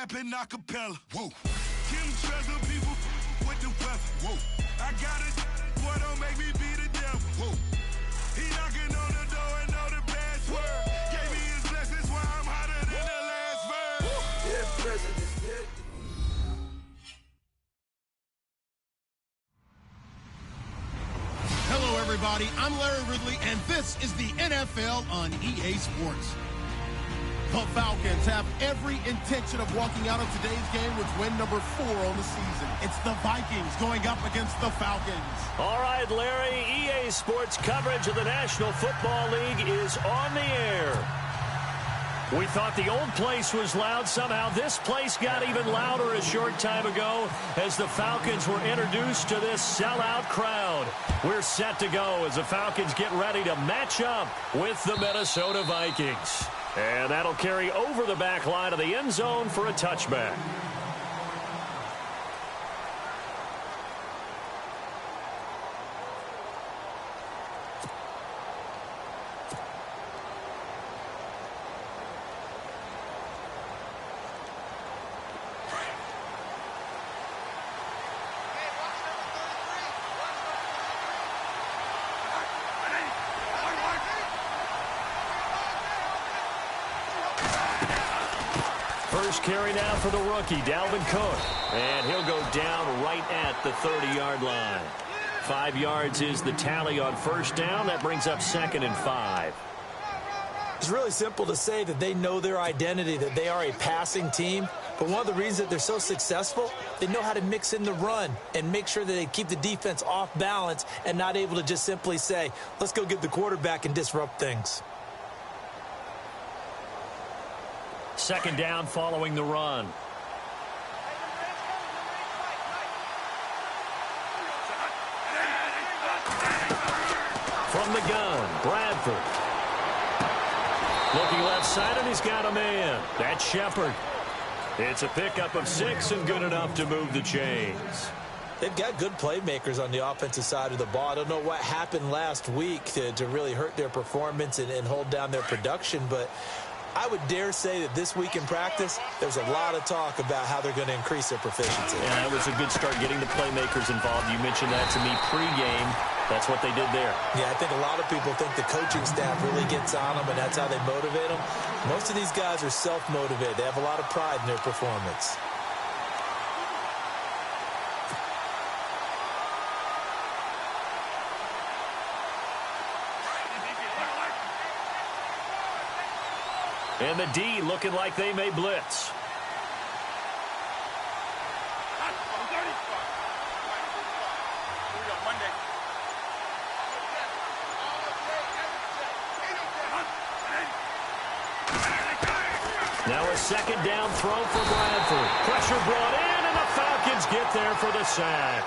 rapping acapella. Whoa. Kim treasure people with the weather. Whoa. I got it, boy, don't make me be the devil. Whoa. He knocking on the door and know the password. Gave me his blessings while I'm hotter than the last verse. Yeah, president. Hello, everybody. I'm Larry Ridley, and this is the NFL on EA Sports. The Falcons have every intention of walking out of today's game with win number 4 on the season. It's the Vikings going up against the Falcons. All right, Larry, EA Sports coverage of the National Football League is on the air. We thought the old place was loud. Somehow this place got even louder a short time ago as the Falcons were introduced to this sellout crowd. We're set to go as the Falcons get ready to match up with the Minnesota Vikings. And that'll carry over the back line of the end zone for a touchback. First carry now for the rookie, Dalvin Cook. And he'll go down right at the 30-yard line. 5 yards is the tally on first down. That brings up 2nd and 5. It's really simple to say that they know their identity, that they are a passing team. But one of the reasons that they're so successful, they know how to mix in the run and make sure that they keep the defense off balance and not able to just simply say, let's go get the quarterback and disrupt things. 2nd down following the run. From the gun, Bradford. Looking left side, and he's got a man. That's Shepard. It's a pickup of 6 and good enough to move the chains. They've got good playmakers on the offensive side of the ball. I don't know what happened last week to really hurt their performance and hold down their production, but I would dare say that this week in practice, there's a lot of talk about how they're going to increase their proficiency. Yeah, that was a good start getting the playmakers involved. You mentioned that to me pregame. That's what they did there. Yeah, I think a lot of people think the coaching staff really gets on them, and that's how they motivate them. Most of these guys are self-motivated. They have a lot of pride in their performance. And the D looking like they may blitz. Now a 2nd down throw for Bradford. Pressure brought in, and the Falcons get there for the sack.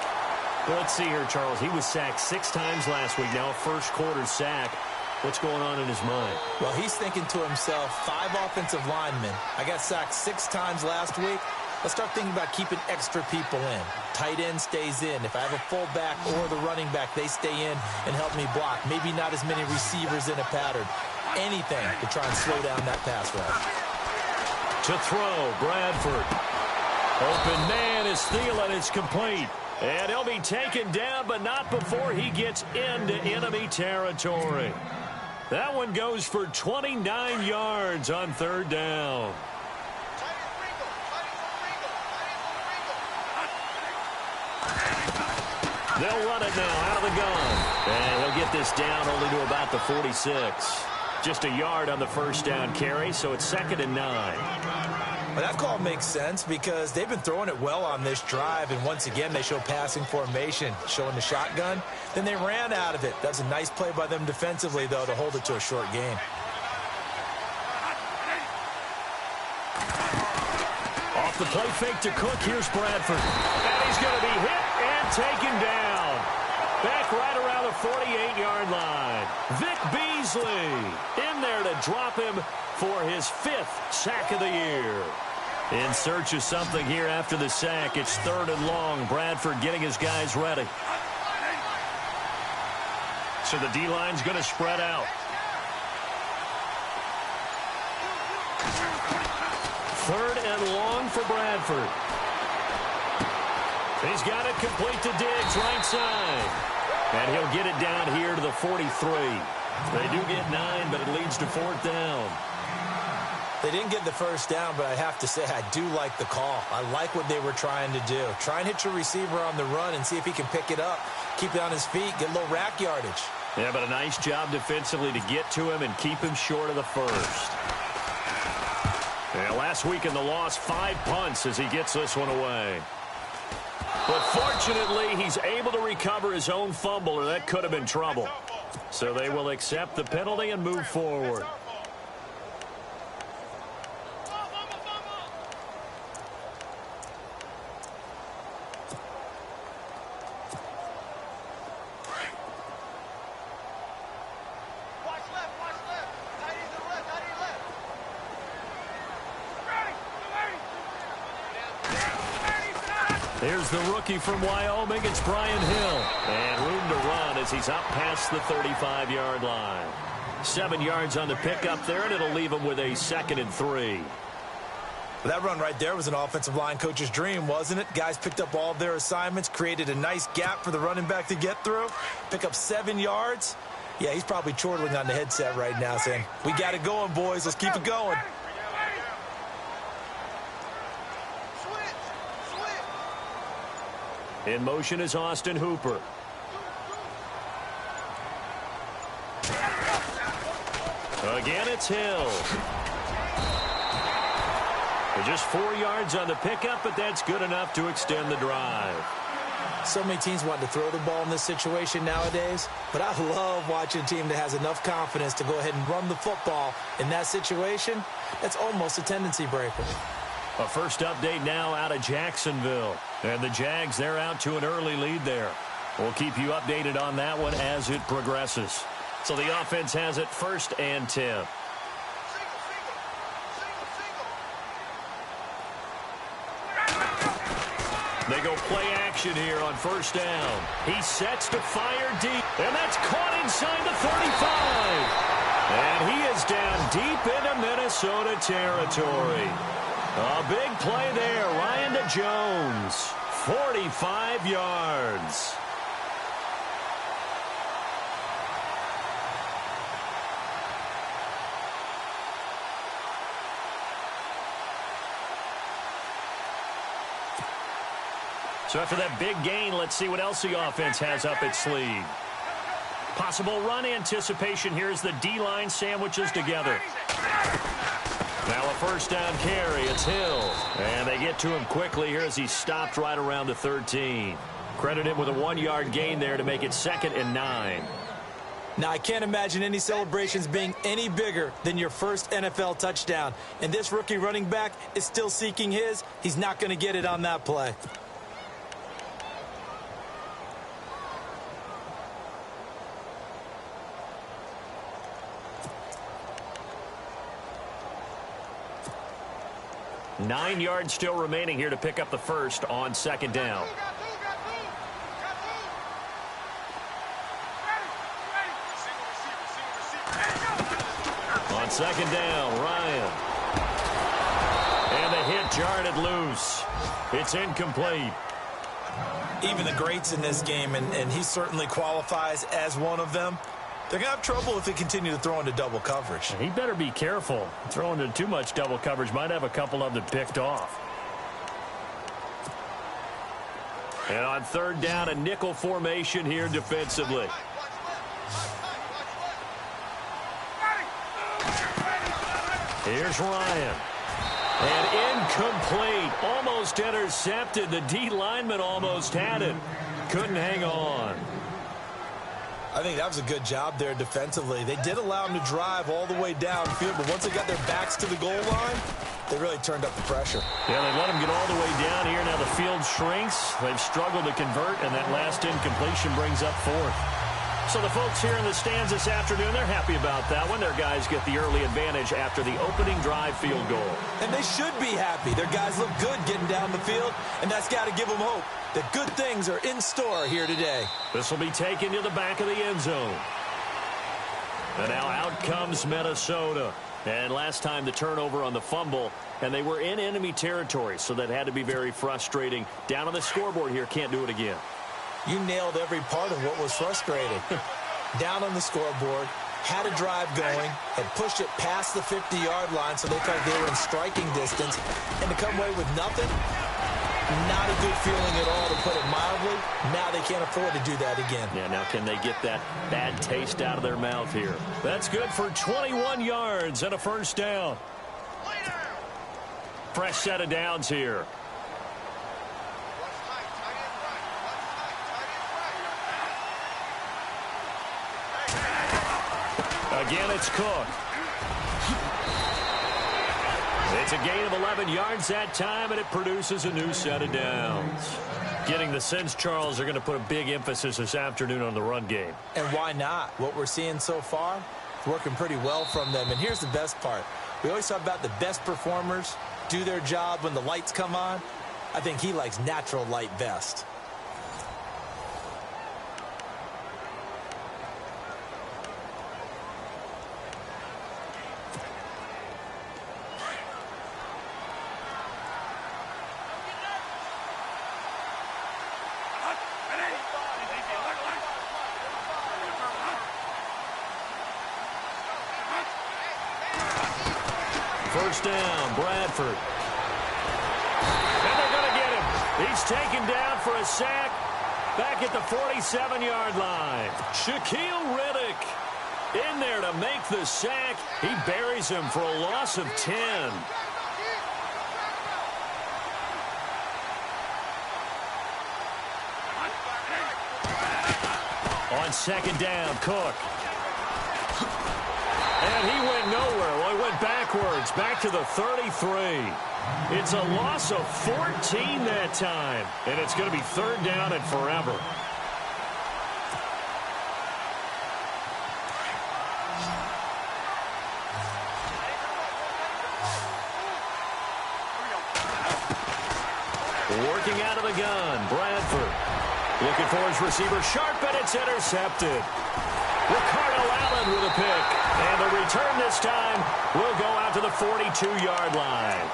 Well, let's see here, Charles. He was sacked 6 times last week. Now a first-quarter sack. What's going on in his mind? Well, he's thinking to himself, 5 offensive linemen. I got sacked 6 times last week. Let's start thinking about keeping extra people in. Tight end stays in. If I have a fullback or the running back, they stay in and help me block. Maybe not as many receivers in a pattern. Anything to try and slow down that pass rush. To throw, Bradford. Open man is Thielen. It's complete. And he'll be taken down, but not before he gets into enemy territory. That one goes for 29 yards on 3rd down. They'll run it now out of the gun. And he'll get this down only to about the 46. Just a yard on the first down carry, so it's 2nd and 9. Well, that call makes sense because they've been throwing it well on this drive, and once again they show passing formation, showing the shotgun. Then they ran out of it. That's a nice play by them defensively, though, to hold it to a short game. Off the play fake to Cook, here's Bradford. And he's going to be hit and taken down. Back right around the 48-yard line. Vic Beasley in there to drop him for his 5th sack of the year. In search of something here after the sack. It's 3rd and long. Bradford getting his guys ready. So the D-line's going to spread out. 3rd and long for Bradford. He's got it complete to Diggs, right side. And he'll get it down here to the 43. They do get 9, but it leads to 4th down. They didn't get the first down, but I have to say I do like the call. I like what they were trying to do. Try and hit your receiver on the run and see if he can pick it up, keep it on his feet, get a little rack yardage. Yeah, but a nice job defensively to get to him and keep him short of the first. Yeah, last week in the loss, 5 punts as he gets this one away. But fortunately, he's able to recover his own fumble, or that could have been trouble. So they will accept the penalty and move forward. Here's the rookie from Wyoming. It's Brian Hill. And room to run as he's up past the 35-yard line. 7 yards on the pickup there, and it'll leave him with a 2nd and 3. That run right there was an offensive line coach's dream, wasn't it? Guys picked up all of their assignments, created a nice gap for the running back to get through, pick up 7 yards. Yeah, he's probably chortling on the headset right now saying, we got it going, boys. Let's keep it going. In motion is Austin Hooper. Again, it's Hill. Just 4 yards on the pickup, but that's good enough to extend the drive. So many teams want to throw the ball in this situation nowadays, but I love watching a team that has enough confidence to go ahead and run the football in that situation. That's almost a tendency breaker. A first update now out of Jacksonville. And the Jags, they're out to an early lead there. We'll keep you updated on that one as it progresses. So the offense has it 1st and 10. They go play action here on 1st down. He sets to fire deep. And that's caught inside the 35. And he is down deep into Minnesota territory. A big play there. Ryan to Jones. 45 yards. So after that big gain, let's see what else the offense has up its sleeve. Possible run anticipation. Here's the D-line sandwiches together. Now a 1st down carry. It's Hill. And they get to him quickly here as he stopped right around the 13. Credit him with a 1-yard gain there to make it 2nd and 9. Now, I can't imagine any celebrations being any bigger than your first NFL touchdown. And this rookie running back is still seeking his. He's not going to get it on that play. Nine yards still remaining here to pick up the first on 2nd down. On 2nd down, Ryan. And the hit jarred it loose. It's incomplete. Even the greats in this game, and he certainly qualifies as one of them, they're going to have trouble if they continue to throw into double coverage. He better be careful. Throwing into too much double coverage might have a couple of them picked off. And on 3rd down, a nickel formation here defensively. Here's Ryan. And incomplete. Almost intercepted. The D lineman almost had it. Couldn't hang on. I think that was a good job there defensively. They did allow them to drive all the way downfield, but once they got their backs to the goal line, they really turned up the pressure. Yeah, they let them get all the way down here. Now the field shrinks. They've struggled to convert, and that last incompletion brings up 4th. So the folks here in the stands this afternoon, they're happy about that one. Their guys get the early advantage after the opening drive field goal. And they should be happy. Their guys look good getting down the field, and that's got to give them hope that good things are in store here today. This will be taken to the back of the end zone. And now out comes Minnesota. And last time the turnover on the fumble, and they were in enemy territory, so that had to be very frustrating. Down on the scoreboard here, can't do it again. You nailed every part of what was frustrating. Down on the scoreboard, had a drive going, had pushed it past the 50-yard line so they felt they were in striking distance, and to come away with nothing, not a good feeling at all, to put it mildly. Now they can't afford to do that again. Yeah, now can they get that bad taste out of their mouth here? That's good for 21 yards and a first down. Fresh set of downs here. Again, it's Cook. It's a gain of 11 yards that time, and it produces a new set of downs. Getting the sense, Charles, they're going to put a big emphasis this afternoon on the run game. And why not? What we're seeing so far, working pretty well from them. And here's the best part. We always talk about the best performers do their job when the lights come on. I think he likes natural light best. First down, Bradford. And they're going to get him. He's taken down for a sack back at the 47-yard line. Shaquille Riddick in there to make the sack. He buries him for a loss of 10. On second down, Cook. And he went nowhere. Well, he went backwards, back to the 33. It's a loss of 14 that time. And it's going to be third down and forever. Working out of the gun, Bradford. Looking for his receiver, sharp, and it's intercepted. Ricardo Allen with a pick. And the return this time will go out to the 42-yard line.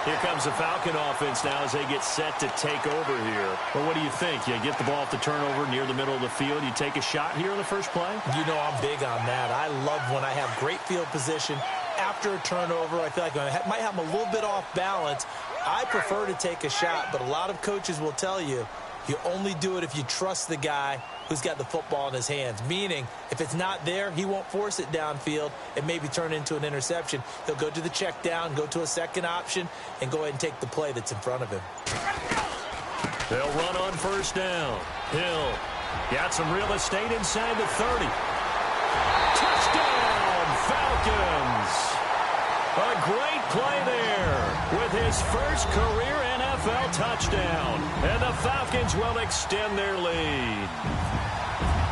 Here comes the Falcon offense now as they get set to take over here. Well, what do you think? You get the ball off the turnover near the middle of the field. You take a shot here on the first play? You know I'm big on that. I love when I have great field position after a turnover. I feel like I might have them a little bit off balance. I prefer to take a shot, but a lot of coaches will tell you, you only do it if you trust the guy who's got the football in his hands. Meaning, if it's not there, he won't force it downfield and maybe turn it into an interception. He'll go to the check down, go to a second option, and go ahead and take the play that's in front of him. They'll run on first down. Hill got some real estate inside the 30. Touchdown, Falcons! A great play there with his first career NFL touchdown. And the Falcons will extend their lead.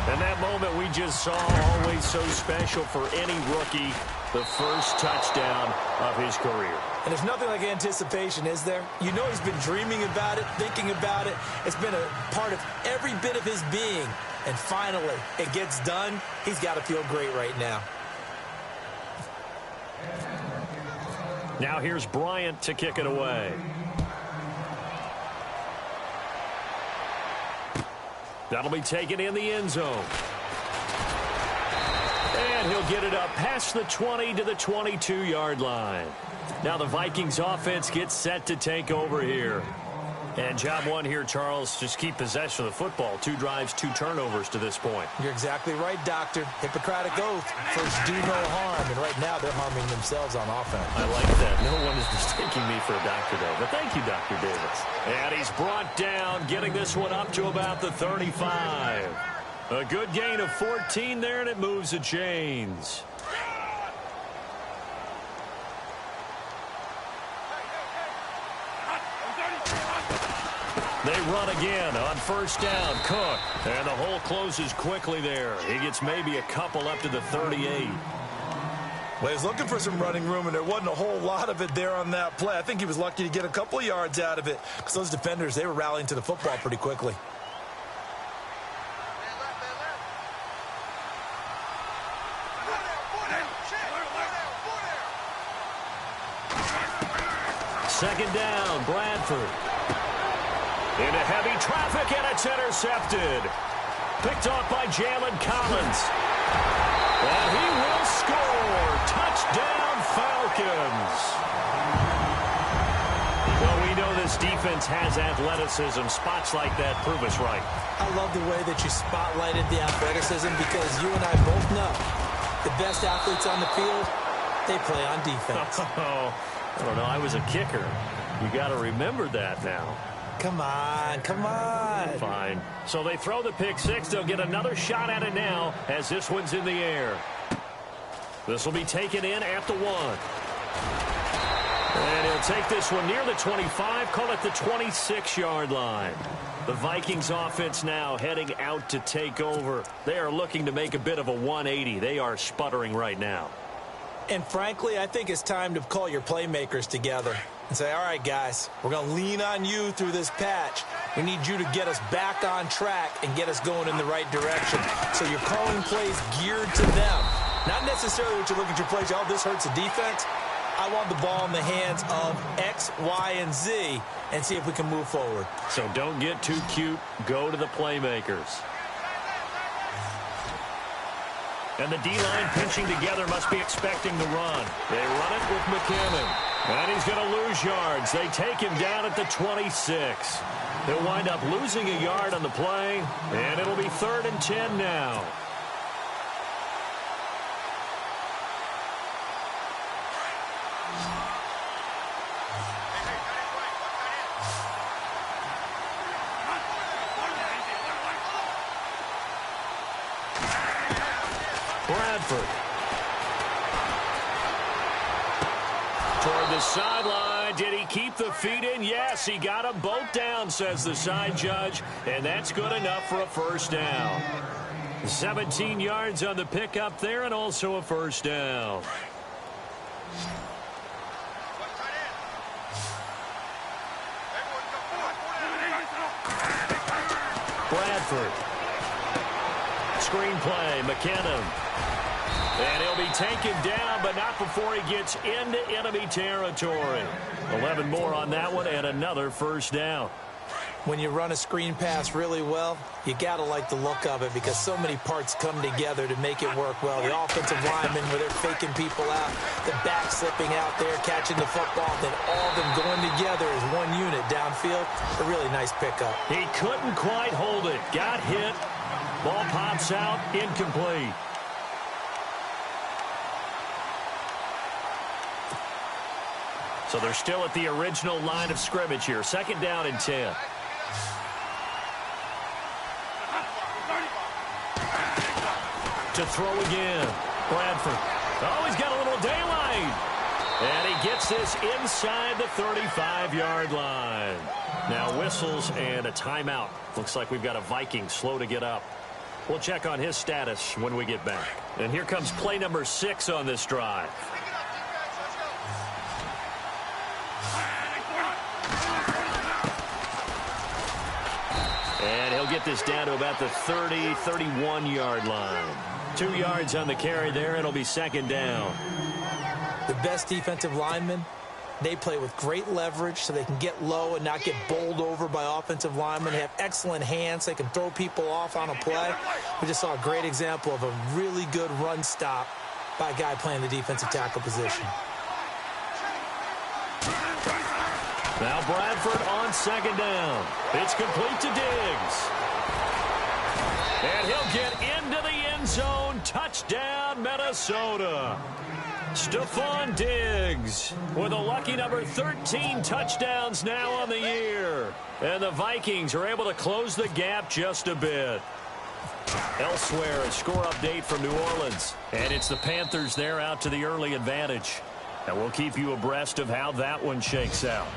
And that moment we just saw, always so special for any rookie, the first touchdown of his career. And there's nothing like anticipation, is there? You know he's been dreaming about it, thinking about it. It's been a part of every bit of his being. And finally, it gets done. He's got to feel great right now. Now here's Bryant to kick it away. That'll be taken in the end zone. And he'll get it up past the 20 to the 22-yard line. Now the Vikings offense gets set to take over here. And job one here, Charles, just keep possession of the football. 2 drives, 2 turnovers to this point. You're exactly right, Doctor. Hippocratic oath. First, do no harm. And right now, they're harming themselves on offense. I like that. No one is mistaking me for a doctor, though. But thank you, Dr. Davis. And he's brought down, getting this one up to about the 35. A good gain of 14 there, and it moves the chains. They run again on first down. Cook. And the hole closes quickly there. He gets maybe a couple up to the 38. Well, he's looking for some running room, and there wasn't a whole lot of it there on that play. I think he was lucky to get a couple of yards out of it because those defenders, they were rallying to the football pretty quickly. Second down, Bradford. Into heavy traffic, and it's intercepted. Picked off by Jalen Collins. And he will score. Touchdown, Falcons. Well, we know this defense has athleticism. Spots like that prove us right. I love the way that you spotlighted the athleticism because you and I both know the best athletes on the field, they play on defense. Oh, I don't know. I was a kicker. You got to remember that now. Come on, come on. Fine. So they throw the pick six. They'll get another shot at it now as this one's in the air. This will be taken in at the 1. And he'll take this one near the 25, call it the 26-yard line. The Vikings offense now heading out to take over. They are looking to make a bit of a 180. They are sputtering right now. And frankly, I think it's time to call your playmakers together and say, all right, guys, we're going to lean on you through this patch. We need you to get us back on track and get us going in the right direction. So you're calling plays geared to them. Not necessarily what you look at your plays, oh, this hurts the defense. I want the ball in the hands of X, Y, and Z and see if we can move forward. So don't get too cute. Go to the playmakers. And the D-line pinching together must be expecting the run. They run it with McKinnon. And he's going to lose yards. They take him down at the 26. They'll wind up losing a yard on the play. And it'll be 3rd and 10 now. Bradford. Toward the sideline. Did he keep the feet in? Yes, he got them both down, says the side judge. And that's good enough for a first down. 17 yards on the pickup there and also a first down. Bradford. Screen play, McKinnon. And he'll be taken down, but not before he gets into enemy territory. 11 more on that one and another first down. When you run a screen pass really well, you got to like the look of it because so many parts come together to make it work well. The offensive linemen where they're faking people out, the back slipping out there, catching the football, then all of them going together as one unit downfield. A really nice pickup. He couldn't quite hold it. Got hit. Ball pops out, incomplete. So they're still at the original line of scrimmage here. 2nd down and 10. To throw again. Bradford. Oh, he's got a little daylight. And he gets this inside the 35-yard line. Now whistles and a timeout. Looks like we've got a Viking slow to get up. We'll check on his status when we get back. And here comes play number 6 on this drive. And he'll get this down to about the 31-yard line. 2 yards on the carry there. It'll be 2nd down. The best defensive linemen, they play with great leverage so they can get low and not get bowled over by offensive linemen. They have excellent hands. They can throw people off on a play. We just saw a great example of a really good run stop by a guy playing the defensive tackle position. Now Bradford on 2nd down. It's complete to Diggs. And he'll get into the end zone. Touchdown, Minnesota. Stephon Diggs with a lucky number 13 touchdowns now on the year. And the Vikings are able to close the gap just a bit. Elsewhere, a score update from New Orleans. And it's the Panthers there out to the early advantage. And we'll keep you abreast of how that one shakes out.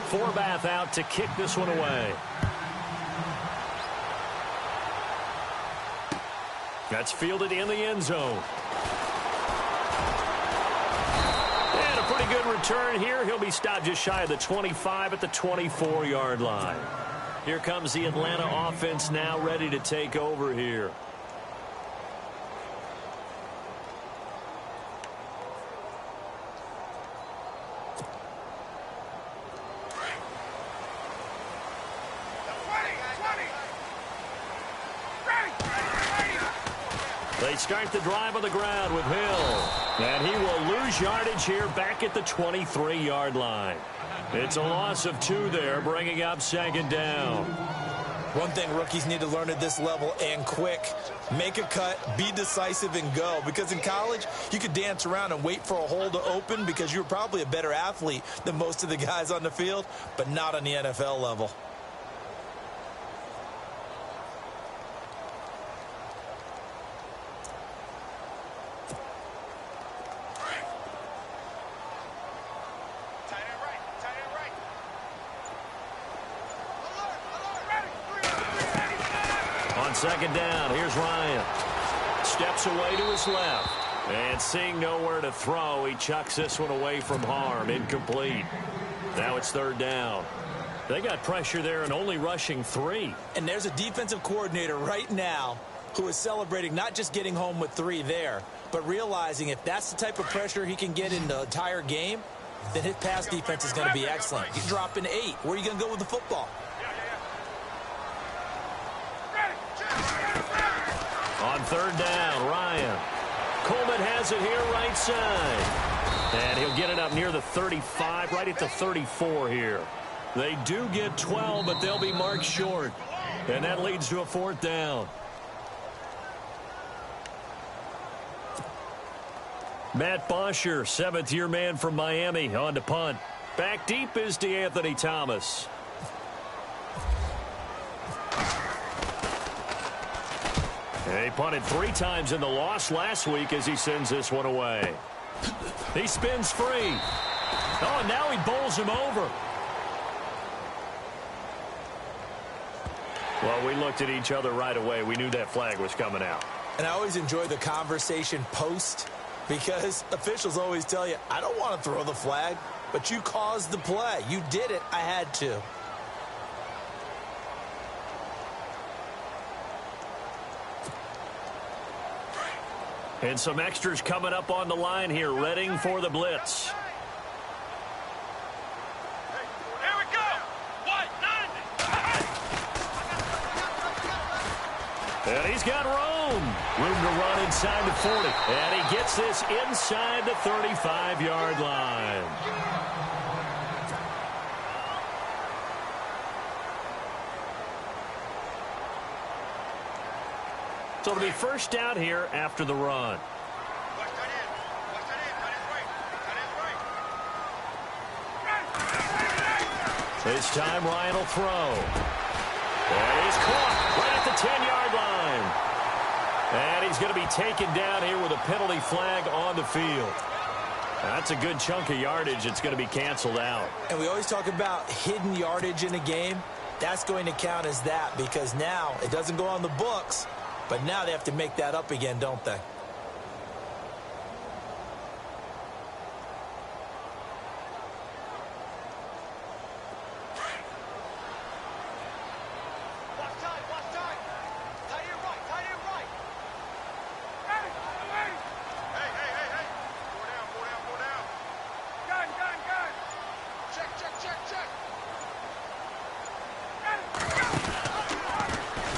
Forbath out to kick this one away. That's fielded in the end zone. And a pretty good return here. He'll be stopped just shy of the 25 at the 24-yard line. Here comes the Atlanta offense now ready to take over here. They start the drive on the ground with Hill. And he will lose yardage here back at the 23-yard line. It's a loss of 2 there, bringing up 2nd down. One thing rookies need to learn at this level, and quick, make a cut, be decisive, and go. Because in college, you could dance around and wait for a hole to open because you're probably a better athlete than most of the guys on the field, but not on the NFL level. On 2nd down, here's Ryan. Steps away to his left. And seeing nowhere to throw, he chucks this one away from harm. Incomplete. Now it's 3rd down. They got pressure there and only rushing 3. And there's a defensive coordinator right now who is celebrating not just getting home with 3 there, but realizing if that's the type of pressure he can get in the entire game, then his pass defense is going to be excellent. He's dropping 8. Where are you going to go with the football? On 3rd down, Ryan. Coleman has it here right side. And he'll get it up near the 35, right at the 34 here. They do get 12, but they'll be marked short. And that leads to a 4th down. Matt Bosher, 7th-year man from Miami, on to punt. Back deep is DeAnthony Thomas. He punted 3 times in the loss last week as he sends this one away. He spins free. Oh, and now he bowls him over. Well, we looked at each other right away. We knew that flag was coming out. And I always enjoy the conversation post because officials always tell you, I don't want to throw the flag, but you caused the play. You did it. I had to. And some extras coming up on the line here, readying for the blitz. Here we go. What? 90. And he's got room. Room to run inside the 40. And he gets this inside the 35-yard line. So it'll be 1st down here after the run. This time Ryan will throw. And he's caught right at the 10-yard line. And he's going to be taken down here with a penalty flag on the field. That's a good chunk of yardage. It's going to be canceled out. And we always talk about hidden yardage in a game. That's going to count as that because now it doesn't go on the books. But now they have to make that up again, don't they?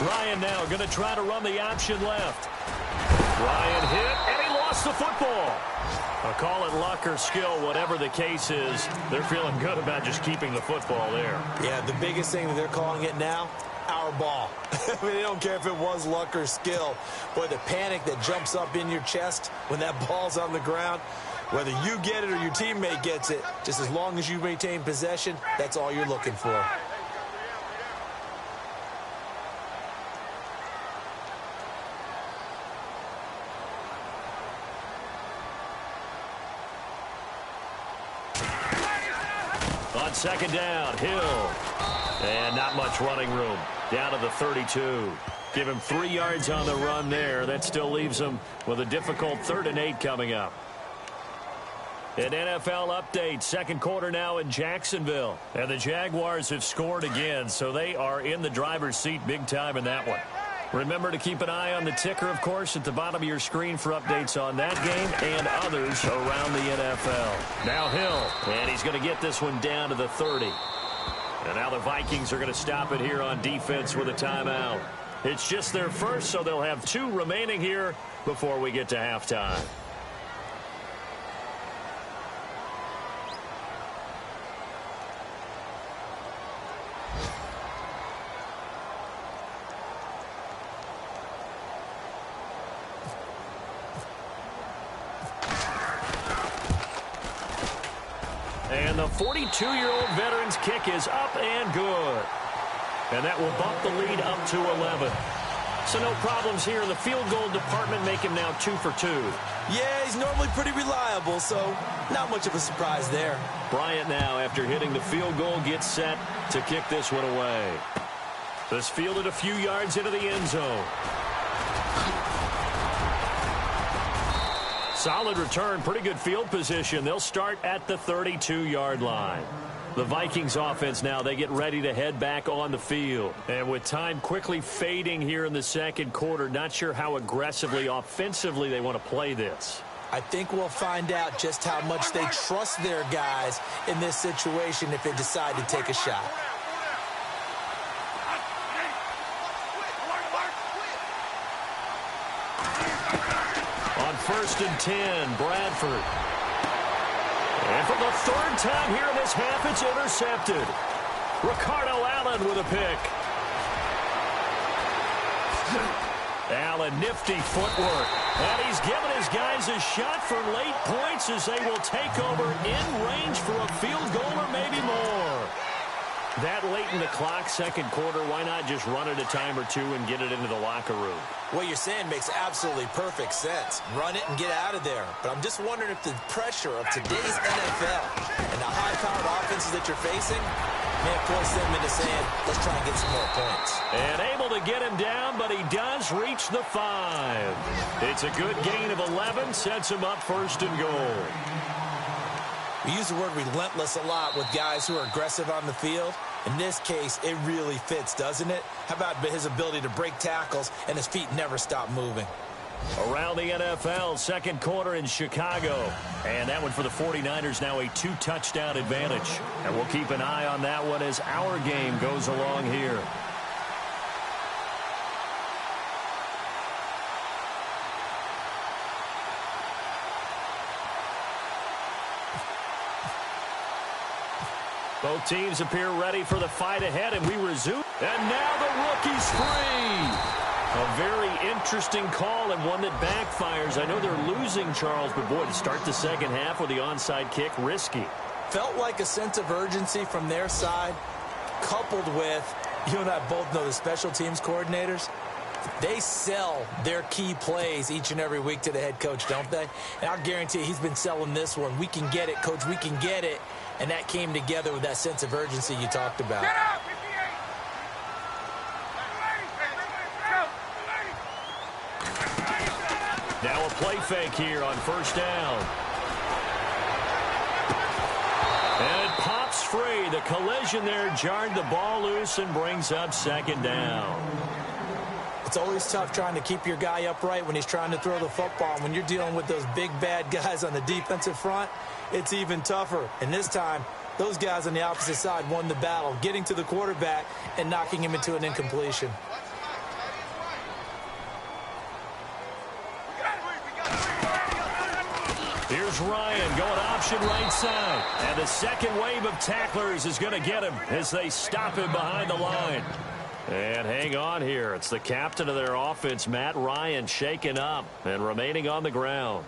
Ryan now going to try to run the option left. Ryan hit, and he lost the football. I'll call it luck or skill, whatever the case is. They're feeling good about just keeping the football there. Yeah, the biggest thing that they're calling it now, our ball. I mean, they don't care if it was luck or skill. Boy, the panic that jumps up in your chest when that ball's on the ground, whether you get it or your teammate gets it, just as long as you maintain possession, that's all you're looking for. On 2nd down, Hill. And not much running room. Down to the 32. Give him 3 yards on the run there. That still leaves him with a difficult 3rd and 8 coming up. An NFL update. 2nd quarter now in Jacksonville. And the Jaguars have scored again, so they are in the driver's seat big time in that one. Remember to keep an eye on the ticker, of course, at the bottom of your screen for updates on that game and others around the NFL. Now Hill, and he's going to get this one down to the 30. And now the Vikings are going to stop it here on defense with a timeout. It's just their first, so they'll have 2 remaining here before we get to halftime. And the 42-year-old veteran's kick is up and good. And that will bump the lead up to 11. So no problems here in the field goal department, make him now 2 for 2. Yeah, he's normally pretty reliable, so not much of a surprise there. Bryant now, after hitting the field goal, gets set to kick this one away. This fielded a few yards into the end zone. Solid return, pretty good field position. They'll start at the 32-yard line. The Vikings offense now, they get ready to head back on the field. And with time quickly fading here in the second quarter, not sure how aggressively, offensively they want to play this. I think we'll find out just how much they trust their guys in this situation if they decide to take a shot. On 1st and 10, Bradford. And for the 3rd time here in this half, it's intercepted. Ricardo Allen with a pick. Allen, nifty footwork. And he's given his guys a shot for late points as they will take over in range for a field goal or maybe more. That late in the clock, second quarter, why not just run it a time or two and get it into the locker room? What you're saying makes absolutely perfect sense. Run it and get out of there. But I'm just wondering if the pressure of today's NFL and the high-powered offenses that you're facing may have forced them into saying, let's try and get some more points. And able to get him down, but he does reach the 5. It's a good gain of 11, sets him up 1st and goal. We use the word relentless a lot with guys who are aggressive on the field. In this case, it really fits, doesn't it? How about his ability to break tackles and his feet never stop moving? Around the NFL, second quarter in Chicago. And that one for the 49ers, now a 2-touchdown advantage. And we'll keep an eye on that one as our game goes along here. Both teams appear ready for the fight ahead, and we resume. And now the rookie's free. A very interesting call and one that backfires. I know they're losing, Charles, but boy, to start the second half with the onside kick, risky. Felt like a sense of urgency from their side, coupled with, you and I both know the special teams coordinators. They sell their key plays each and every week to the head coach, don't they? And I'll guarantee he's been selling this one. We can get it, coach, we can get it. And that came together with that sense of urgency you talked about. Now a play fake here on 1st down. And it pops free. The collision there jarred the ball loose and brings up 2nd down. It's always tough trying to keep your guy upright when he's trying to throw the football. When you're dealing with those big, bad guys on the defensive front, it's even tougher. And this time, those guys on the opposite side won the battle, getting to the quarterback and knocking him into an incompletion. Here's Ryan going option right side. And the second wave of tacklers is going to get him as they stop him behind the line. And hang on here. It's the captain of their offense, Matt Ryan, shaken up and remaining on the ground.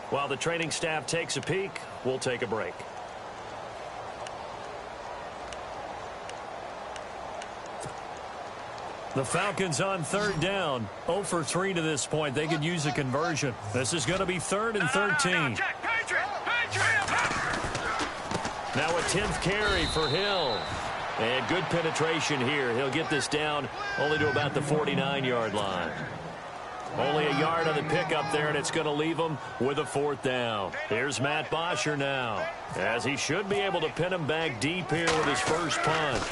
While the training staff takes a peek, we'll take a break. The Falcons on 3rd down. 0 for 3 to this point. They could use a conversion. This is going to be 3rd and 13. Now a 10th carry for Hill. And good penetration here. He'll get this down only to about the 49-yard line. Only a yard on the pickup there, and it's going to leave him with a 4th down. Here's Matt Bosher now, as he should be able to pin him back deep here with his first punt.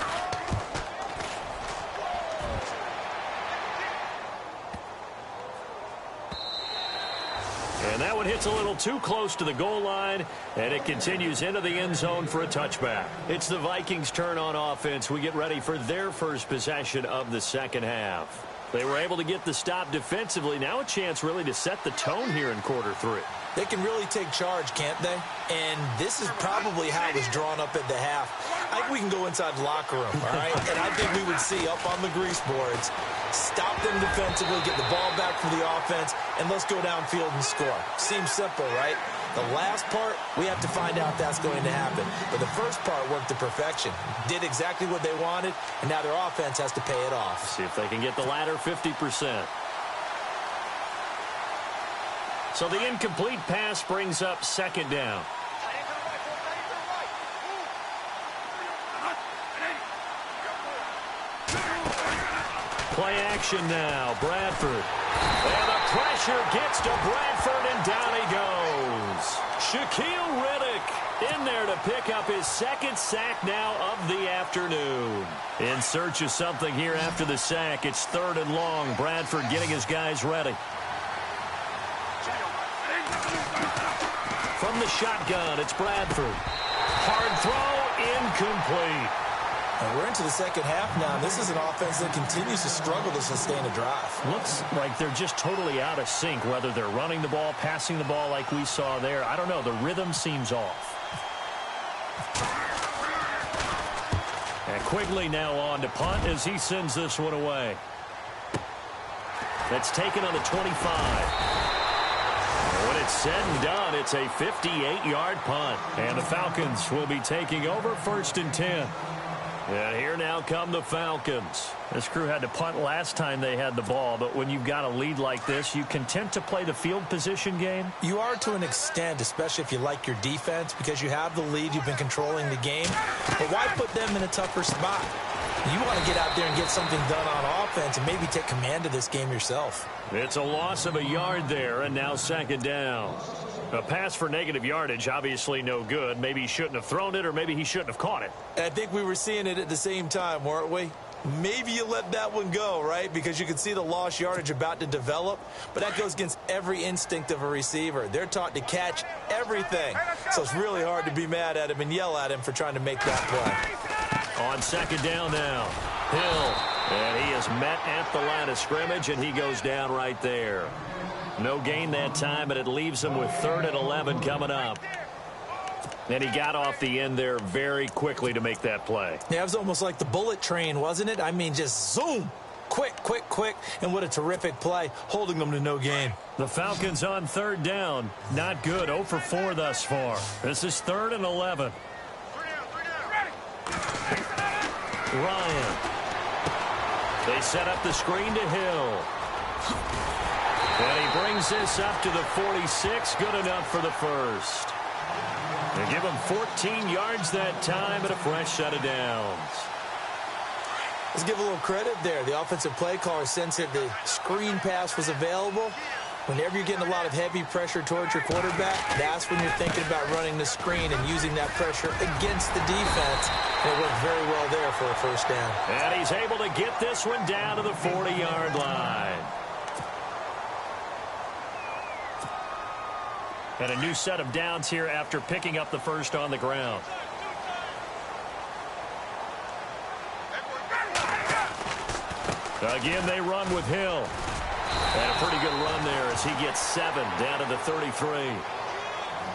And that one hits a little too close to the goal line, and it continues into the end zone for a touchback. It's the Vikings' turn on offense. We get ready for their first possession of the second half. They were able to get the stop defensively. Now a chance really to set the tone here in quarter 3. They can really take charge, can't they? And this is probably how it was drawn up at the half. I think we can go inside the locker room, all right? And I think we would see up on the grease boards, stop them defensively, get the ball back for the offense, and let's go downfield and score. Seems simple, right? The last part, we have to find out if that's going to happen. But the first part worked to perfection. Did exactly what they wanted, and now their offense has to pay it off. See if they can get the latter 50%. So the incomplete pass brings up second down. Play action now. Bradford. And the pressure gets to Bradford, and down he goes. Shaquille Riddick in there to pick up his second sack now of the afternoon. In search of something here after the sack. It's 3rd and long. Bradford getting his guys ready. From the shotgun, it's Bradford. Hard throw, incomplete. And we're into the second half now. This is an offense that continues to struggle to sustain a drive. Looks like they're just totally out of sync, whether they're running the ball, passing the ball like we saw there. I don't know. The rhythm seems off. And Quigley now on to punt as he sends this one away. That's taken on the 25. When it's said and done, it's a 58-yard punt. And the Falcons will be taking over 1st and 10. And here now come the Falcons. This crew had to punt last time they had the ball, but when you've got a lead like this, you content to play the field position game? You are to an extent, especially if you like your defense, because you have the lead, you've been controlling the game. But why put them in a tougher spot? You want to get out there and get something done on offense and maybe take command of this game yourself. It's a loss of a yard there, and now second down. A pass for negative yardage, obviously no good. Maybe he shouldn't have thrown it, or maybe he shouldn't have caught it. And I think we were seeing it at the same time, weren't we? Maybe you let that one go, right? Because you can see the lost yardage about to develop. But that goes against every instinct of a receiver. They're taught to catch everything. So it's really hard to be mad at him and yell at him for trying to make that play. On second down now, Hill. And he is met at the line of scrimmage, and he goes down right there. No gain that time, but it leaves him with 3rd and 11 coming up. And he got off the end there very quickly to make that play. Yeah, it was almost like the bullet train, wasn't it? I mean, just zoom. Quick, quick, quick. And what a terrific play, holding them to no gain. The Falcons on 3rd down. Not good. 0 for 4 thus far. This is 3rd and 11. Ryan. They set up the screen to Hill. And he brings this up to the 46. Good enough for the first. They give him 14 yards that time and a fresh set of downs. Let's give a little credit there. The offensive play caller sensed that the screen pass was available. Whenever you're getting a lot of heavy pressure towards your quarterback, that's when you're thinking about running the screen and using that pressure against the defense. And it worked very well there for a first down. And he's able to get this one down to the 40-yard line. And a new set of downs here after picking up the first on the ground. Again, they run with Hill. And a pretty good run there as he gets 7 down to the 33.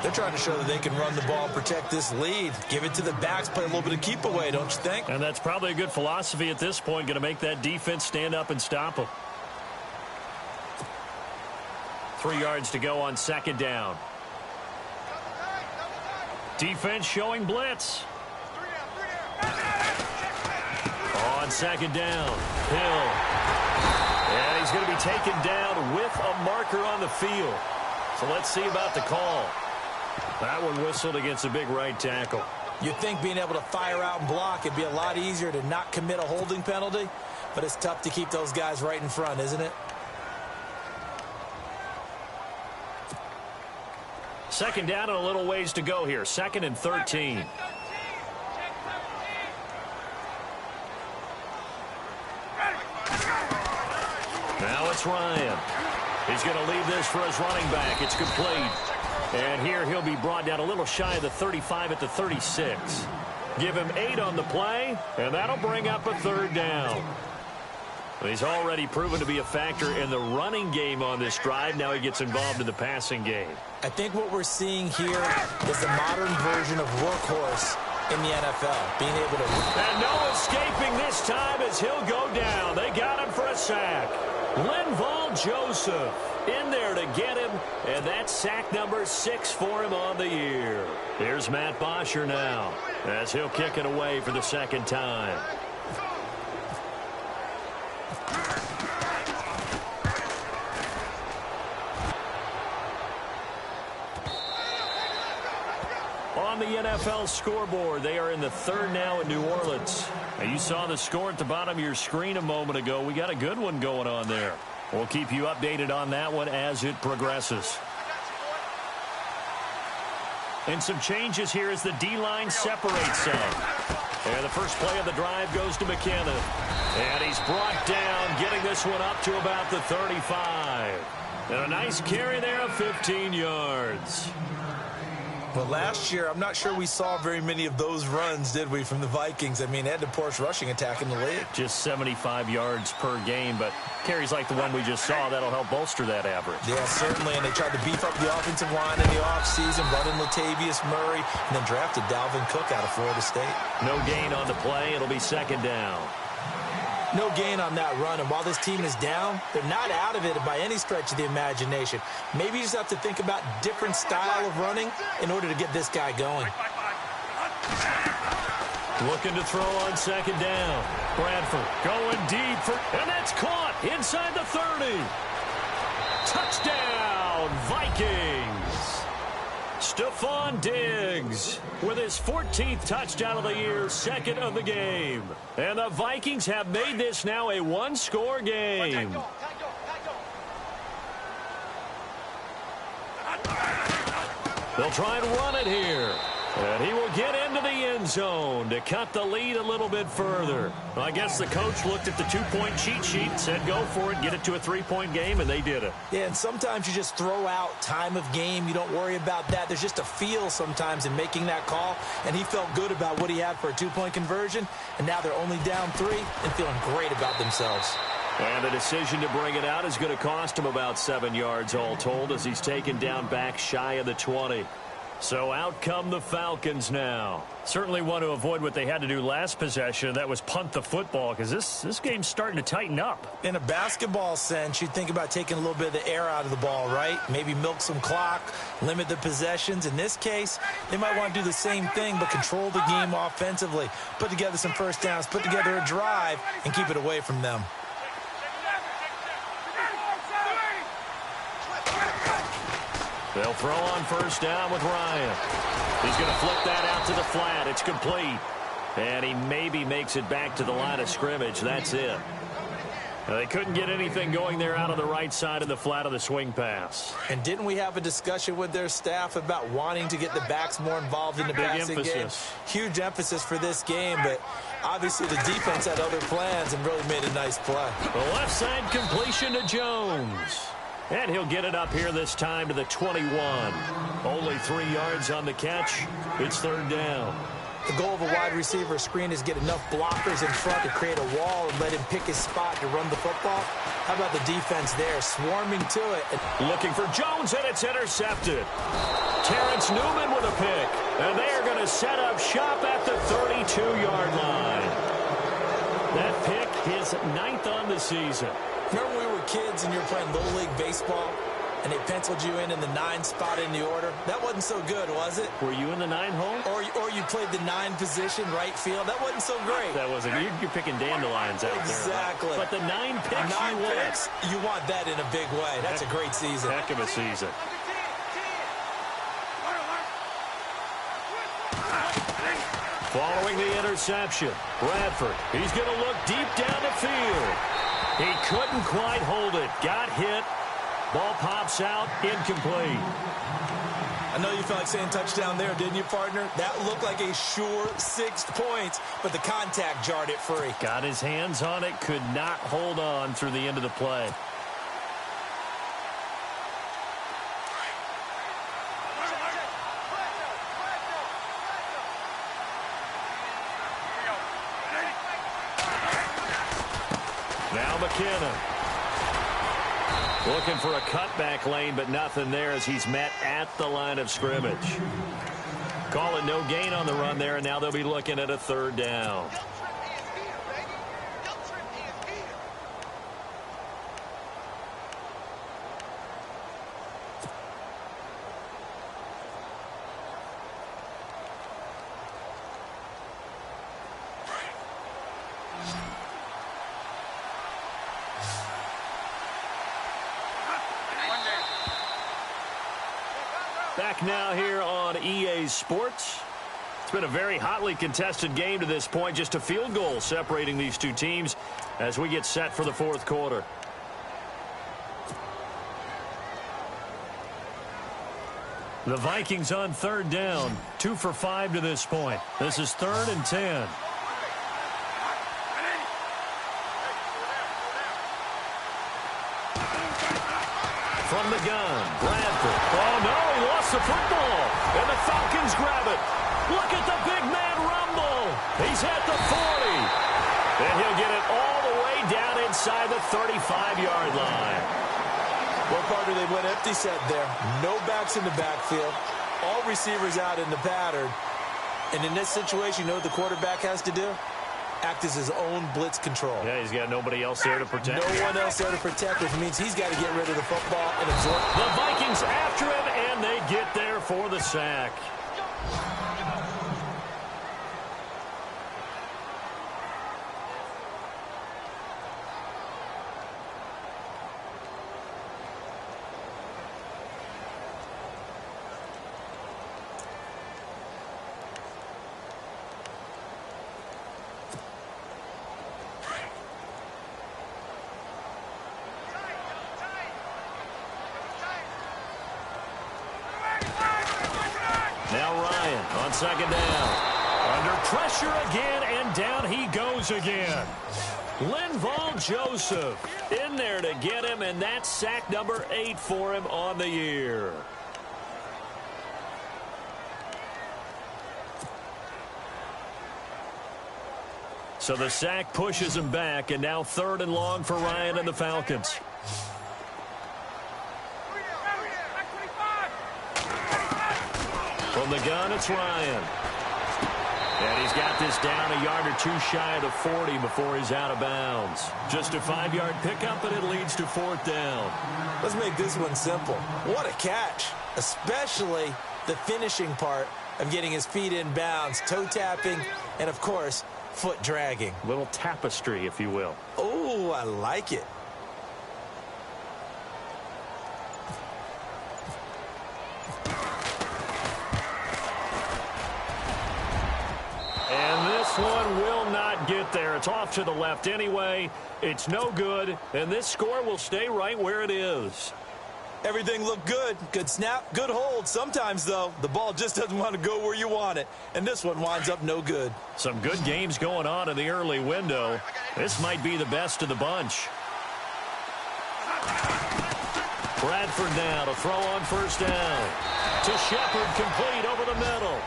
They're trying to show that they can run the ball, protect this lead. Give it to the backs, play a little bit of keep away, don't you think? And that's probably a good philosophy at this point, going to make that defense stand up and stop them. 3 yards to go on second down. Defense showing blitz. On second down, Hill. And he's going to be taken down with a marker on the field. So let's see about the call. That one whistled against a big right tackle. You'd think being able to fire out and block, it'd be a lot easier to not commit a holding penalty. But it's tough to keep those guys right in front, isn't it? Second down and a little ways to go here. 2nd and 13. Now it's Ryan. He's going to leave this for his running back. It's complete. And here he'll be brought down a little shy of the 35 at the 36. Give him 8 on the play, and that'll bring up a 3rd down. He's already proven to be a factor in the running game on this drive. Now he gets involved in the passing game. I think what we're seeing here is the modern version of workhorse in the NFL, being able to... And no escaping this time as he'll go down. They got him for a sack. Linval Joseph in there to get him, and that's sack number 6 for him on the year. Here's Matt Bosher now as he'll kick it away for the 2nd time. On the NFL scoreboard, they are in the 3rd now in New Orleans. Now, you saw the score at the bottom of your screen a moment ago. We got a good one going on there. We'll keep you updated on that one as it progresses. And some changes here as the D-line separates some. And the first play of the drive goes to McKinnon. And he's brought down, getting this one up to about the 35. And a nice carry there of 15 yards. But last year, I'm not sure we saw very many of those runs, did we, from the Vikings? I mean, they had the poorest rushing attack in the league. Just 75 yards per game, but carries like the one we just saw, that'll help bolster that average. Yeah, certainly, and they tried to beef up the offensive line in the offseason, brought in Latavius Murray, and then drafted Dalvin Cook out of Florida State. No gain on the play. It'll be 2nd down. No gain on that run, and while this team is down, they're not out of it by any stretch of the imagination. Maybe you just have to think about different style of running in order to get this guy going. Looking to throw on 2nd down. Bradford going deep, and that's caught inside the 30. Touchdown, Vikings. Stephon Diggs with his 14th touchdown of the year, 2nd of the game. And the Vikings have made this now a 1-score game. They'll try and run it here. And he will get into the end zone to cut the lead a little bit further. Well, I guess the coach looked at the 2-point cheat sheet and said, go for it, get it to a 3-point game, and they did it. Yeah, and sometimes you just throw out time of game. You don't worry about that. There's just a feel sometimes in making that call, and he felt good about what he had for a 2-point conversion, and now they're only down 3 and feeling great about themselves. And the decision to bring it out is going to cost him about 7 yards all told as he's taken down back shy of the 20. So out come the Falcons now. Certainly want to avoid what they had to do last possession. That was punt the football because this game's starting to tighten up. In a basketball sense, you'd think about taking a little bit of the air out of the ball, right? Maybe milk some clock, limit the possessions. In this case, they might want to do the same thing but control the game offensively. Put together some first downs, put together a drive, and keep it away from them. They'll throw on 1st down with Ryan. He's going to flip that out to the flat. It's complete. And he maybe makes it back to the line of scrimmage. That's it. Now, they couldn't get anything going there out on the right side of the flat of the swing pass. And didn't we have a discussion with their staff about wanting to get the backs more involved in the passing game? Huge emphasis for this game, but obviously the defense had other plans and really made a nice play. The left side completion to Jones. And he'll get it up here this time to the 21. Only 3 yards on the catch. It's 3rd down. The goal of a wide receiver screen is get enough blockers in front to create a wall and let him pick his spot to run the football. How about the defense there, swarming to it? Looking for Jones, and it's intercepted. Terrence Newman with a pick. And they are going to set up shop at the 32-yard line. That pick, his 9th on the season. Remember when we were kids and you were playing Little League Baseball and they penciled you in the 9 spot in the order? That wasn't so good, was it? Were you in the 9 hole? Or you played the 9 position, right field? That wasn't so great. That wasn't. You're picking dandelions out exactly. there. Right? But the 9 picks, you want that in a big way. That's a great season. Heck of a season. Following the interception, Bradford, he's going to look deep down the field. He couldn't quite hold it. Got hit. Ball pops out. Incomplete. I know you felt like saying touchdown there, didn't you, partner? That looked like a sure 6 points, but the contact jarred it free. Got his hands on it. Could not hold on through the end of the play. Now McKinnon. Looking for a cutback lane, but nothing there as he's met at the line of scrimmage. Call it no gain on the run there, and now they'll be looking at a third down. Back now here on EA Sports. It's been a very hotly contested game to this point. Just a field goal separating these two teams as we get set for the fourth quarter. The Vikings on third down. 2 for 5 to this point. This is 3rd and 10. From the gun, Bradford. Oh, no, he lost the football. And the Falcons grab it. Look at the big man rumble. He's at the 40. And he'll get it all the way down inside the 35-yard line. Well, Carter, they went empty set there. No backs in the backfield. All receivers out in the pattern. And in this situation, you know what the quarterback has to do? Act as his own blitz control. Yeah, he's got nobody else there to protect. No one else there to protect, which means he's got to get rid of the football and absorb. The Vikings after him, and they get there for the sack. Now Ryan on second down. Under pressure again, and down he goes again. Linval Joseph in there to get him, and that's sack number 8 for him on the year. So the sack pushes him back, and now 3rd and long for Ryan and the Falcons. From the gun, it's Ryan. And he's got this down a yard or two shy of the 40 before he's out of bounds. Just a 5-yard pickup, and it leads to 4th down. Let's make this one simple. What a catch, especially the finishing part of getting his feet in bounds, toe tapping, and, of course, foot dragging. Little tapestry, if you will. Oh, I like it. One will not get there. It's off to the left anyway. It's no good, and this score will stay right where it is. Everything looked good. Good snap, good hold. Sometimes, though, the ball just doesn't want to go where you want it, and this one winds up no good. Some good games going on in the early window. This might be the best of the bunch. Bradford now to throw on first down. To Shepard, complete over the middle.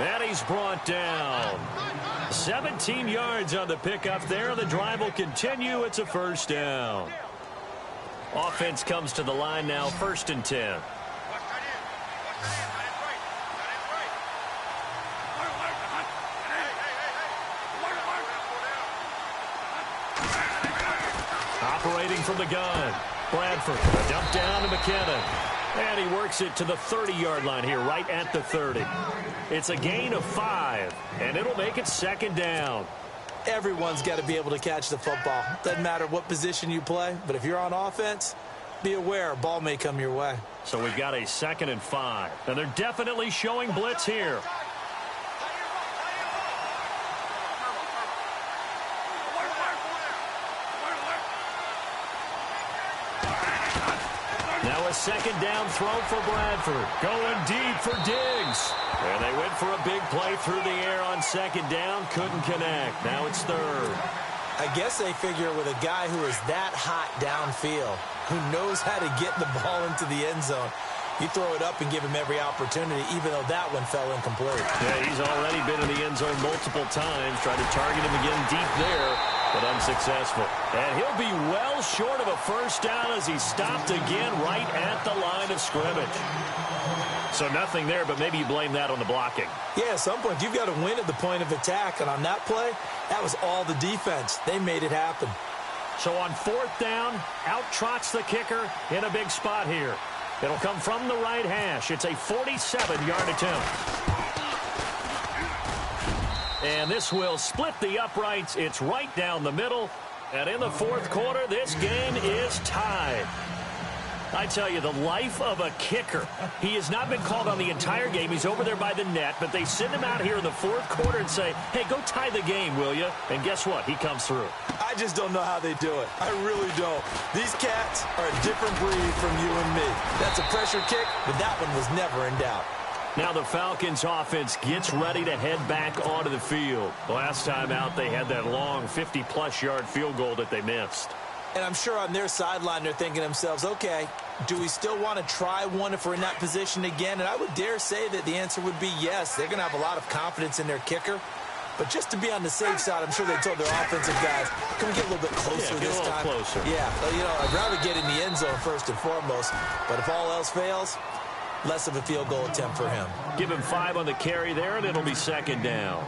And he's brought down. 17 yards on the pickup there. The drive will continue. It's a first down. Offense comes to the line now, 1st and 10. Operating from the gun. Bradford, a dump down to McKinnon. And he works it to the 30-yard line here, right at the 30. It's a gain of 5, and it'll make it 2nd down. Everyone's got to be able to catch the football. Doesn't matter what position you play, but if you're on offense, be aware a ball may come your way. So we've got a 2nd and 5, and they're definitely showing blitz here. Now a 2nd down throw for Bradford. Going deep for Diggs. And they went for a big play through the air on 2nd down. Couldn't connect. Now it's 3rd. I guess they figure with a guy who is that hot downfield, who knows how to get the ball into the end zone, you throw it up and give him every opportunity, even though that one fell incomplete. Yeah, he's already been in the end zone multiple times. Tried to target him again deep there. but unsuccessful. And he'll be well short of a first down as he stopped again right at the line of scrimmage. So nothing there, but maybe you blame that on the blocking. Yeah, at some point, you've got to win at the point of attack. And on that play, that was all the defense. They made it happen. So on fourth down, out trots the kicker in a big spot here. It'll come from the right hash. It's a 47-yard attempt. And this will split the uprights. It's right down the middle. And in the fourth quarter, this game is tied. I tell you, the life of a kicker. He has not been called on the entire game. He's over there by the net, but they send him out here in the fourth quarter and say, hey, go tie the game, will you? And guess what? He comes through. I just don't know how they do it. I really don't. These cats are a different breed from you and me. That's a pressure kick, but that one was never in doubt. Now the Falcons offense gets ready to head back onto the field. Last time out, they had that long 50-plus yard field goal that they missed. And I'm sure on their sideline they're thinking to themselves, okay, do we still want to try one if we're in that position again? And I would dare say that the answer would be yes. They're going to have a lot of confidence in their kicker. But just to be on the safe side, I'm sure they told their offensive guys, can we get a little bit closer this time? Closer. Yeah, you know, I'd rather get in the end zone first and foremost. But if all else fails, less of a field goal attempt for him. Give him 5 on the carry there, and it'll be second down.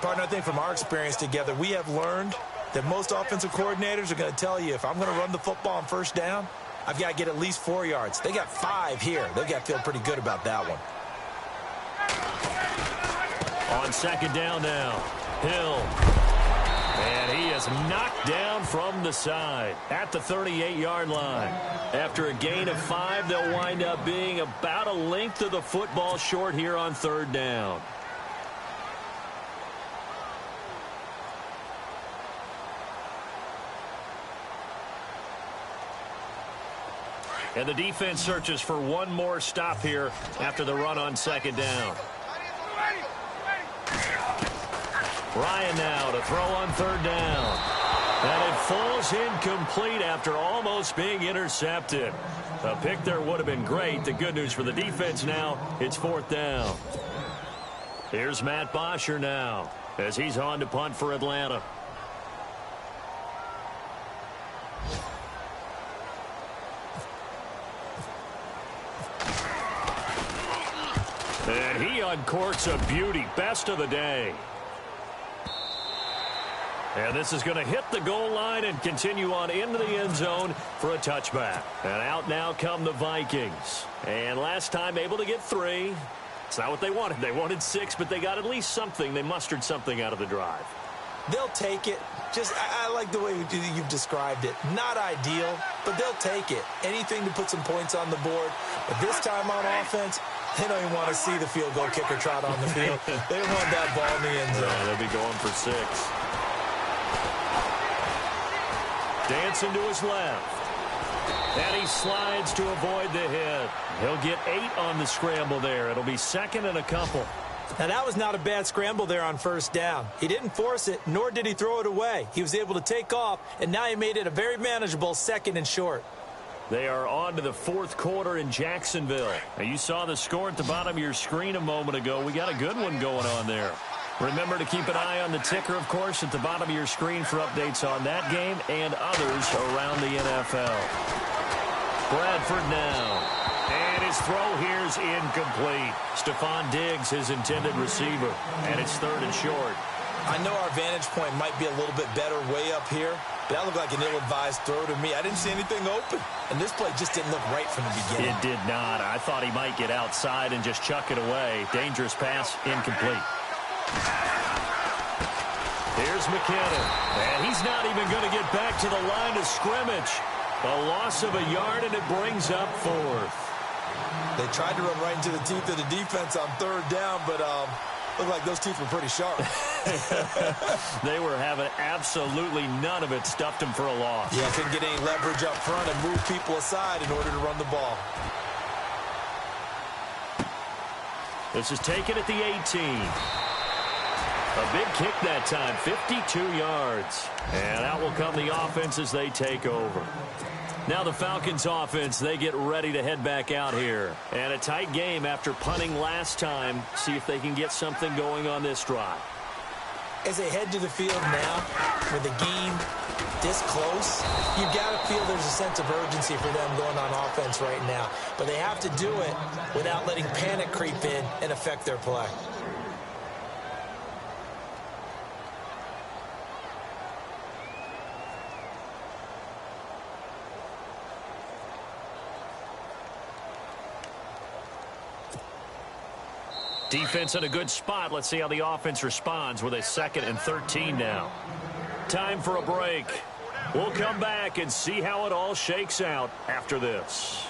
Partner, I think from our experience together, we have learned that most offensive coordinators are going to tell you, if I'm going to run the football on first down, I've got to get at least 4 yards. They got 5 here. They've got to feel pretty good about that one. On second down now, Hill. And he is knocked down from the side at the 38-yard line. After a gain of 5, they'll wind up being about a length of the football short here on third down. And the defense searches for one more stop here after the run on second down. Ryan now to throw on third down. And it falls incomplete after almost being intercepted. A pick there would have been great. The good news for the defense now, it's fourth down. Here's Matt Bosher now as he's on to punt for Atlanta. And he uncorks a beauty. Best of the day. And this is going to hit the goal line and continue on into the end zone for a touchback. And out now come the Vikings. And last time able to get 3. It's not what they wanted. They wanted 6, but they got at least something. They mustered something out of the drive. They'll take it. Just, I like the way you've described it. Not ideal, but they'll take it. Anything to put some points on the board. But this time on offense, they don't even want to see the field goal kicker trot on the field. They want that ball in the end zone. Yeah, they'll be going for 6. Dancing to his left. And he slides to avoid the hit. He'll get 8 on the scramble there. It'll be second and a couple. Now, that was not a bad scramble there on first down. He didn't force it, nor did he throw it away. He was able to take off, and now he made it a very manageable second and short. They are on to the fourth quarter in Jacksonville. Now, you saw the score at the bottom of your screen a moment ago. We got a good one going on there. Remember to keep an eye on the ticker, of course, at the bottom of your screen for updates on that game and others around the NFL. Bradford now. And his throw here is incomplete. Stephon Diggs, his intended receiver. And it's third and short. I know our vantage point might be a little bit better way up here, but that looked like an ill-advised throw to me. I didn't see anything open. And this play just didn't look right from the beginning. It did not. I thought he might get outside and just chuck it away. Dangerous pass, incomplete. Here's McKinnon. And he's not even going to get back to the line of scrimmage. A loss of a yard, and it brings up fourth. They tried to run right into the teeth of the defense on third down, but looked like those teeth were pretty sharp. They were having absolutely none of it. Stuffed them for a loss. Yeah, couldn't get any leverage up front and move people aside in order to run the ball. This is taken at the 18. A big kick that time, 52 yards. And out will come the offense as they take over. Now the Falcons offense, they get ready to head back out here. And a tight game after punting last time. See if they can get something going on this drive. As they head to the field now, with the game this close, you got to feel there's a sense of urgency for them going on offense right now. But they have to do it without letting panic creep in and affect their play. Defense in a good spot. Let's see how the offense responds with a 2nd and 13 now. Time for a break. We'll come back and see how it all shakes out after this.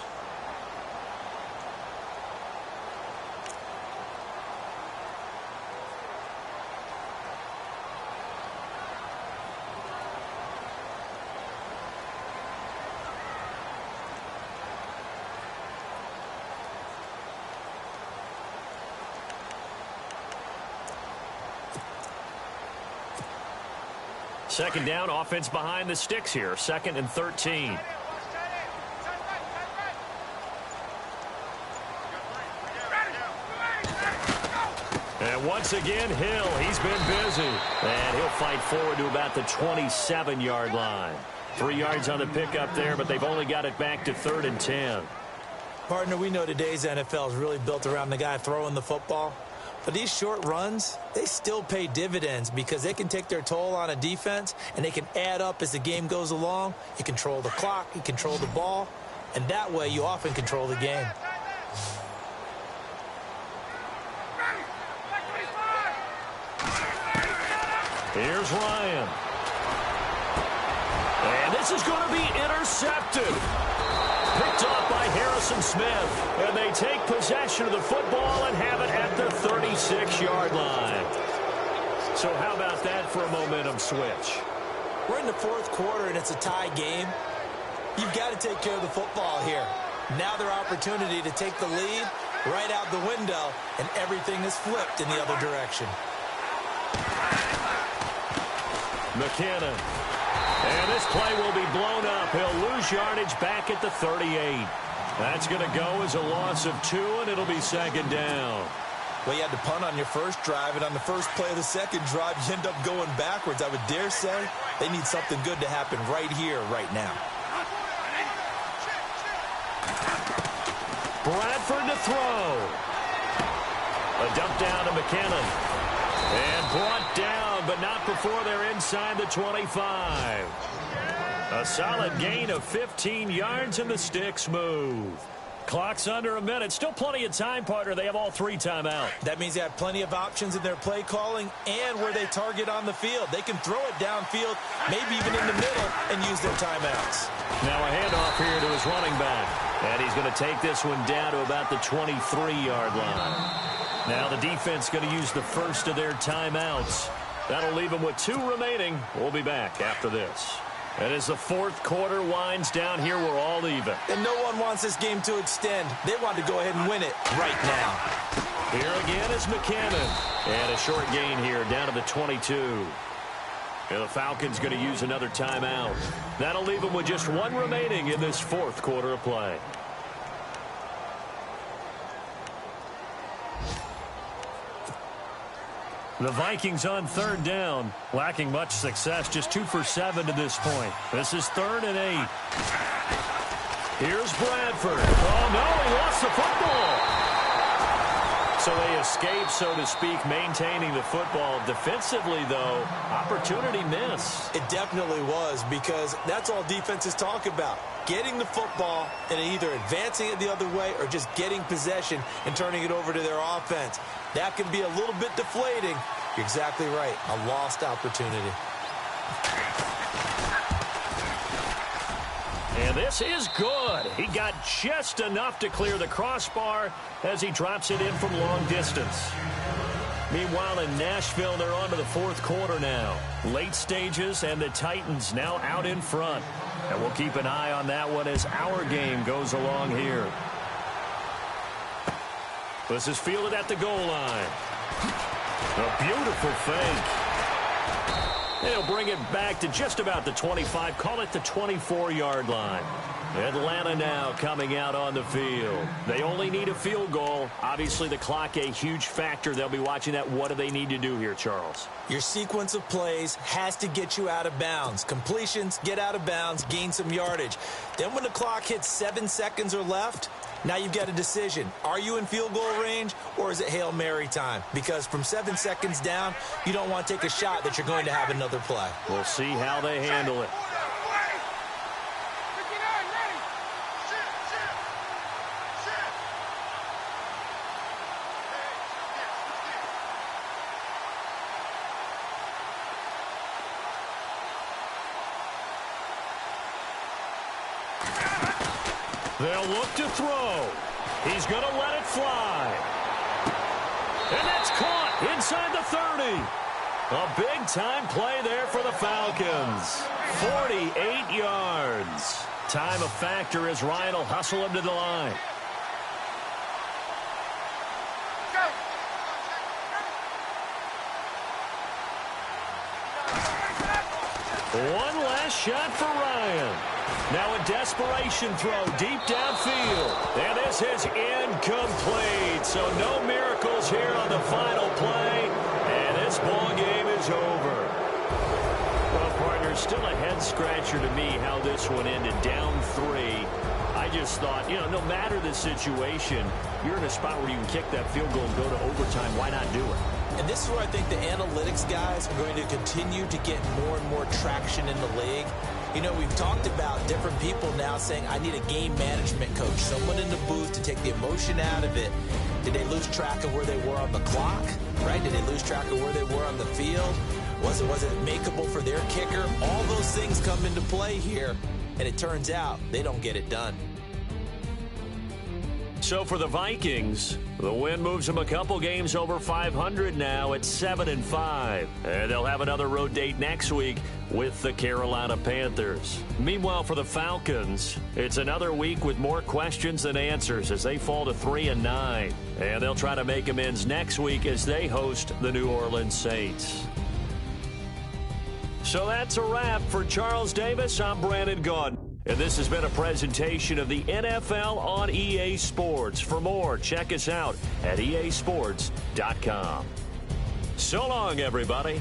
Second down, offense behind the sticks here. 2nd and 13. And once again, Hill, he's been busy. And he'll fight forward to about the 27-yard line. 3 yards on the pickup there, but they've only got it back to 3rd and 10. Partner, we know today's NFL is really built around the guy throwing the football. But these short runs, they still pay dividends because they can take their toll on a defense and they can add up as the game goes along. You control the clock, you control the ball, and that way you often control the game. Here's Ryan. And this is going to be intercepted. Picked off by Harrison Smith. And they take possession of the football and have it at the 36-yard line. So how about that for a momentum switch? We're in the 4th quarter and it's a tie game. You've got to take care of the football here. Now their opportunity to take the lead right out the window, and everything is flipped in the other direction. McKinnon. And this play will be blown up. He'll lose yardage back at the 38. That's going to go as a loss of 2, and it'll be 2nd down. Well, you had to punt on your first drive, and on the first play of the second drive, you end up going backwards. I would dare say they need something good to happen right here, right now. Bradford to throw. A dump down to McKinnon. And brought down, but not before they're inside the 25. A solid gain of 15 yards, and the sticks move. Clock's under a minute. Still plenty of time, partner. They have all 3 timeouts. That means they have plenty of options in their play calling and where they target on the field. They can throw it downfield, maybe even in the middle, and use their timeouts. Now a handoff here to his running back. And he's going to take this one down to about the 23-yard line. Now the defense going to use the first of their timeouts. That'll leave them with 2 remaining. We'll be back after this. And as the 4th quarter winds down here, we're all even. And no one wants this game to extend. They want to go ahead and win it right now. Here again is McKinnon. And a short gain here down to the 22. And the Falcons going to use another timeout. That'll leave them with just 1 remaining in this 4th quarter of play. The Vikings on 3rd down, lacking much success, just 2 for 7 to this point. This is 3rd and 8. Here's Bradford. Oh, no, he lost the football. So they escape, so to speak, maintaining the football. Defensively, though, opportunity miss. It definitely was, because that's all defenses talk about. Getting the football and either advancing it the other way or just getting possession and turning it over to their offense. That can be a little bit deflating. You're exactly right. A lost opportunity. And this is good. He got just enough to clear the crossbar as he drops it in from long distance. Meanwhile, in Nashville, they're on to the 4th quarter now. Late stages, and the Titans now out in front. And we'll keep an eye on that one as our game goes along here. This is fielded at the goal line. A beautiful fake. And he'll bring it back to just about the 25, call it the 24-yard line. Atlanta now coming out on the field. They only need a field goal. Obviously, the clock a huge factor. They'll be watching that. What do they need to do here, Charles? Your sequence of plays has to get you out of bounds. Completions, get out of bounds, gain some yardage. Then when the clock hits 7 seconds or left, now you've got a decision. Are you in field goal range, or is it Hail Mary time? Because from 7 seconds down, you don't want to take a shot that you're going to have another play. We'll see how they handle it. They'll look to throw. He's going to let it fly. And that's caught inside the 30. A big-time play there for the Falcons. 48 yards. Time a factor as Ryan will hustle him to the line. One last shot for Ryan. Now a desperation throw deep downfield. And this is incomplete. So no miracles here on the final play. And this ball game is over. Well, partner, still a head-scratcher to me how this one ended. Down 3. I just thought, no matter the situation, you're in a spot where you can kick that field goal and go to overtime. Why not do it? And this is where I think the analytics guys are going to continue to get more and more traction in the league. We've talked about different people now saying, I need a game management coach, someone in the booth to take the emotion out of it. Did they lose track of where they were on the clock, right? Did they lose track of where they were on the field? Was it makeable for their kicker? All those things come into play here, and it turns out they don't get it done. So for the Vikings, the win moves them a couple games over 500 now at 7-5. And they'll have another road date next week with the Carolina Panthers. Meanwhile, for the Falcons, it's another week with more questions than answers as they fall to 3-9. And they'll try to make amends next week as they host the New Orleans Saints. So that's a wrap. For Charles Davis, I'm Brandon Gaudin. And this has been a presentation of the NFL on EA Sports. For more, check us out at easports.com. So long, everybody.